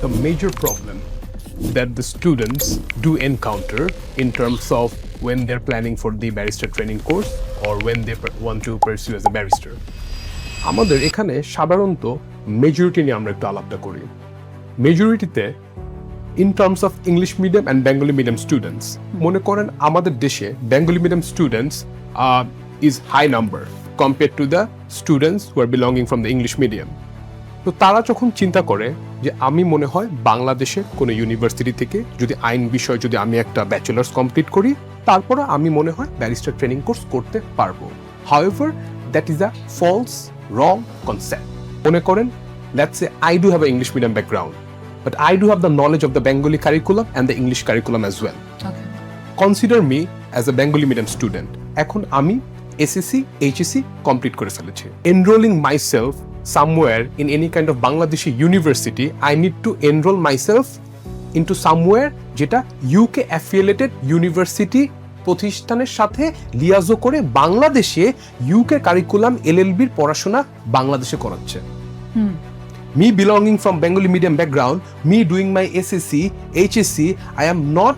the major problem that the students do encounter in terms of when they're planning for the barrister training course or when they want to pursue as a barrister. আমাদের এখানে সাধারণত majority নিয়ে আমরা একটু আলাপটা করি। মেজরিটিতে in terms of English medium and Bengali medium students, মনে করেন আমাদের দেশে Bengali medium students is high number compared to the students who are belonging from the English medium. তো তারা যখন চিন্তা করে যে আমি মনে হয় বাংলাদেশে কোনো ইউনিভার্সিটি থেকে যদি আইন বিষয় যদি আমি একটা ব্যাচেলার্স কমপ্লিট করি তারপরে আমি মনে হয় ব্যারিস্টার ট্রেনিং কোর্স করতে পারবো। However, that is a false, wrong concept. মনে করেন, let's say I do have an English medium background, but I do have the knowledge of the Bengali curriculum and the English curriculum as well. Okay. Consider me as a Bengali medium student. এখন আমি SSC HSC complete করে ফেলেছি। Enrolling myself somewhere in any kind of Bangladeshi university, I need to enroll myself into somewhere যেটা UK affiliated university প্রতিষ্ঠানের সাথে liaison করে বাংলাদেশে UK curriculum এলএলবির পড়াশোনা বাংলাদেশে করাচ্ছে। Me belonging from Bengali medium background, me doing my SSC, HSC, I am not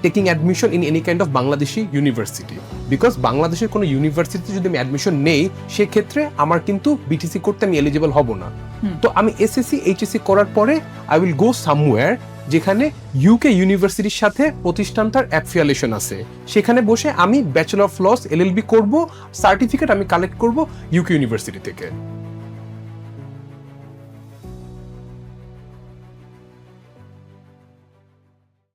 taking admission in any kind of Bangladeshi university. Because বাংলাদেশের কোনো ইউনিভার্সিটিতে যদি আমি অ্যাডমিশন নেই সেক্ষেত্রে আমার কিন্তু বিটিসি করতে আমি এলিজিবল হব না। তো আমি এসএসসি এইচএসসি করার পরে আই উইল গো সামওয়্যার যেখানে ইউকে ইউনিভার্সিটির সাথে প্রতিষ্ঠানটার অ্যাফিলিয়েশন আছে, সেখানে বসে আমি ব্যাচেলর অফ লস এলএলবি করব, সার্টিফিকেট আমি কালেক্ট করব ইউকে ইউনিভার্সিটি থেকে।